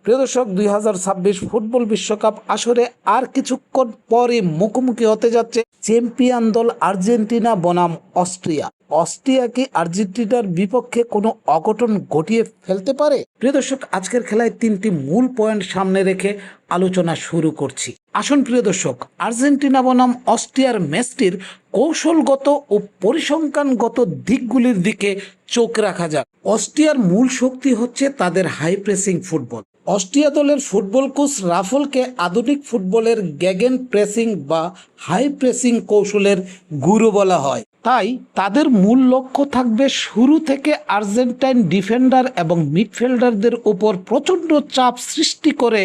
প্রিয় দর্শক, 2026 ফুটবল বিশ্বকাপ আসরে আর কিছুক্ষণ পরে মুখোমুখি হতে যাচ্ছে চ্যাম্পিয়ন দল আর্জেন্টিনা বনাম অস্ট্রিয়া। অস্ট্রিয়া কি আর্জেন্টিনার বিপক্ষে কোনো অঘটন ঘটিয়ে ফেলতে পারে? প্রিয় দর্শক, আজকের খেলায় তিনটি মূল পয়েন্ট সামনে রেখে আলোচনা শুরু করছি। আসুন প্রিয় দর্শক, আর্জেন্টিনা বনাম অস্ট্রিয়ার ম্যাচটির কৌশলগত ও পরিসংখ্যানগত দিকগুলির দিকে চোখ রাখা যাক। অস্ট্রিয়ার মূল শক্তি হচ্ছে তাদের হাই প্রেসিং ফুটবল। অস্ট্রিয়া দলের ফুটবল কোচ রাফলকে আধুনিক ফুটবলের গ্যাগেন প্রেসিং বা হাই প্রেসিং কৌশলের গুরু বলা হয়। তাই তাদের মূল লক্ষ্য থাকবে শুরু থেকে আর্জেন্টাইন ডিফেন্ডার এবং মিডফিল্ডারদের উপর প্রচণ্ড চাপ সৃষ্টি করে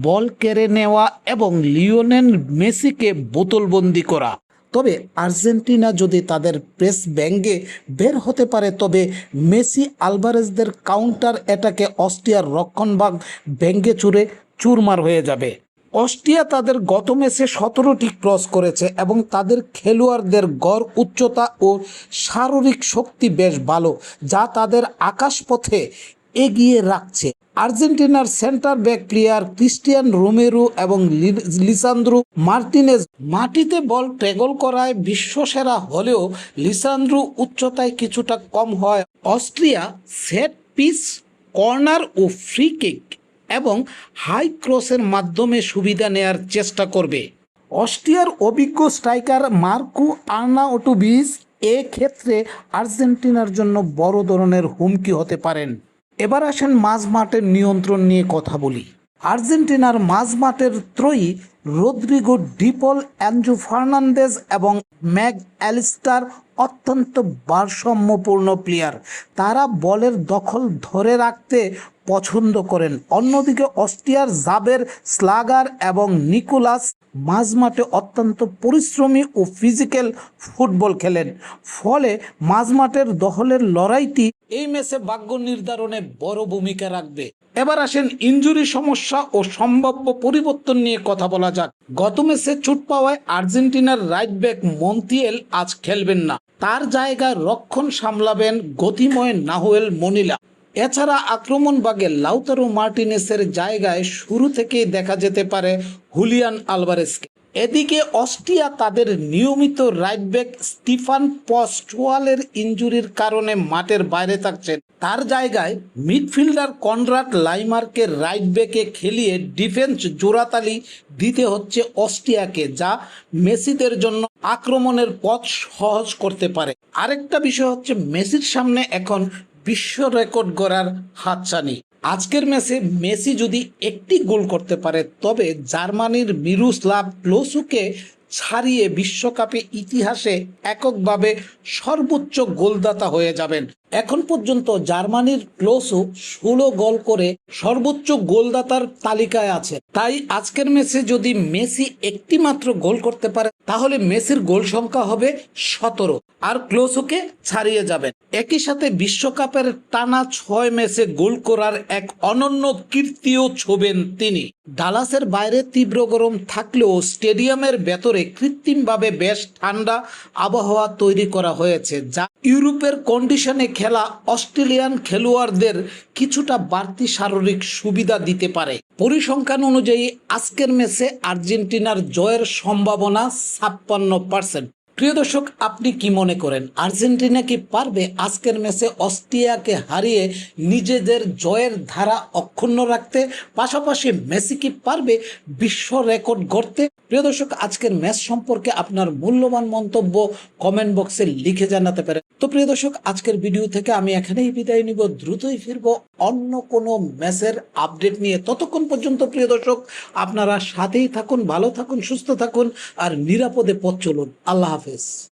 বল কেড়ে নেওয়া এবং লিওনেল মেসিকে বোতলবন্দি করা। তবে আর্জেন্টিনা যদি তাদের প্রেস ব্যাঙ্গে বের হতে পারে, তবে মেসি আলভারেজদের কাউন্টার অ্যাটাকে অস্ট্রিয়ার রক্ষণভাগ ভেঙ্গে চুরে চুরমার হয়ে যাবে। অস্ট্রিয়া তাদের গত ম্যাচে 17টি ক্রস করেছে এবং তাদের খেলোয়াড়দের গড় উচ্চতা ও শারীরিক শক্তি বেশ ভালো, যা তাদের আকাশপথে এগিয়ে রাখছে। আর্জেন্টিনার centre back player Cristian Romero এবং লিসান্দ্রো মার্টিনেজ মাটিতে বল ট্যাকল করায় বিশ্বসেরা হলেও লিসান্দ্রো উচ্চতায় কিছুটা কম হয়। অস্ট্রিয়া সেট পিস, কর্নার ও ফ্রি কিক এবং হাই ক্রসের মাধ্যমে সুবিধা নেয়ার চেষ্টা করবে। অস্ট্রিয়ার অভিজ্ঞ স্ট্রাইকার মার্কো আর্নাউটোভিচ ক্ষেত্রে আর্জেন্টিনার জন্য বড় ধরনের হুমকি হতে পারেন। এবার আসেন মাঝমাঠের নিয়ন্ত্রণ নিয়ে কথা বলি। আর্জেন্টিনার মাঝমাঠের ত্রয়ী রদ্রিগো, ডিপল, অ্যাঞ্জো ফার্নান্দেজ এবং ম্যাক অ্যালিস্টার অত্যন্ত ভারসাম্যপূর্ণ প্লেয়ার। তারা বলের দখল ধরে রাখতে পছন্দ করেন। অন্যদিকে অস্ট্রিয়ার জাবের, স্লাগার এবং নিকোলাস মাঝমাঠে অত্যন্ত পরিশ্রমী ও ফিজিক্যাল ফুটবল খেলেন। ফলে মাঝমাঠের দখলের লড়াইটি এই ম্যাচে ভাগ্য নির্ধারণে বড় ভূমিকা রাখবে। এবার আসেন ইনজুরি সমস্যা ও সম্ভাব্য পরিবর্তন নিয়ে কথা বলা যাক। গত ম্যাচে চোট পাওয়ায় আর্জেন্টিনার রাইট ব্যাক মন্তিয়েল আজ খেলবেন না। তার জায়গায় রক্ষণ সামলাবেন গতিময় নাহুয়েল মনিলা। এছাড়া আক্রমণ ভাগে লাউতারো মার্টিনেসের জায়গায় শুরু থেকেই দেখা যেতে পারে হুলিয়ান আলভারেজকে। এদিকে অস্ট্রিয়া তাদের নিয়মিত রাইট ব্যাক স্টিফান পস্টওয়ালের ইনজুরির কারণে মাঠের বাইরে থাকছেন। তার জায়গায় মিডফিল্ডার কনরাড লাইমারকে রাইট ব্যাকে খেলিয়ে ডিফেন্স জোড়াতালি দিতে হচ্ছে অস্ট্রিয়াকে, যা মেসিদের জন্য আক্রমণের পথ সহজ করতে পারে। আরেকটা বিষয় হচ্ছে মেসির সামনে এখন বিশ্ব রেকর্ড গড়ার হাতছানি। আজকের ম্যাচে মেসি যদি একটি গোল করতে পারে, তবে জার্মানির মিরোস্লাভ ক্লোসুকে ছাড়িয়ে বিশ্বকাপে ইতিহাসে এককভাবে সর্বোচ্চ গোলদাতা হয়ে যাবেন। এখন পর্যন্ত জার্মানির ক্লোসু 16 গোল করে সর্বোচ্চ গোলদাতার তালিকায় আছে। তাই আজকের ম্যাচে যদি মেসি একটি মাত্র গোল করতে পারে, তাহলে মেসির গোল সংখ্যা হবে 17 আর ক্লোসুকে ছাড়িয়ে যাবেন। একই সাথে বিশ্বকাপের টানা 6 ম্যাচে গোল করার এক অনন্য কীর্তিও ছোবেন তিনি। ডালাসের বাইরে তীব্র গরম থাকলেও স্টেডিয়ামের ভেতরে কৃত্রিমভাবে বেশ ঠান্ডা আবহাওয়া তৈরি করা হয়েছে, যা ইউরোপের কন্ডিশনে খেলা অস্ট্রেলিয়ান খেলোয়াড়দের কিছুটা বাড়তি শারীরিক সুবিধা দিতে পারে। পরিসংখ্যান অনুযায়ী আজকের ম্যাচে আর্জেন্টিনার জয়ের সম্ভাবনা 56%। প্রিয় দর্শক, আপনি কি মনে করেন আর্জেন্টিনা কি পারবে আজকের ম্যাচে অস্ট্রিয়াকে হারিয়ে নিজেদের জয়ের ধারা অক্ষুণ্ণ রাখতে? পাশাপাশি মেসি কি পারবে বিশ্ব রেকর্ড গড়তে? প্রিয় দর্শক, আজকের ম্যাচ সম্পর্কে আপনার মূল্যবান মন্তব্য কমেন্ট বক্সে লিখে জানাতে পারেন। তো প্রিয় দর্শক, আজকের ভিডিও থেকে আমি এখানেই বিদায় নিব। দ্রুতই ফিরবো অন্য কোনো ম্যাচের আপডেট নিয়ে। ততক্ষণ পর্যন্ত প্রিয় দর্শক, আপনারা সাথেই থাকুন, ভালো থাকুন, সুস্থ থাকুন আর নিরাপদে পথ চলুন। আল্লাহ হাফেজ।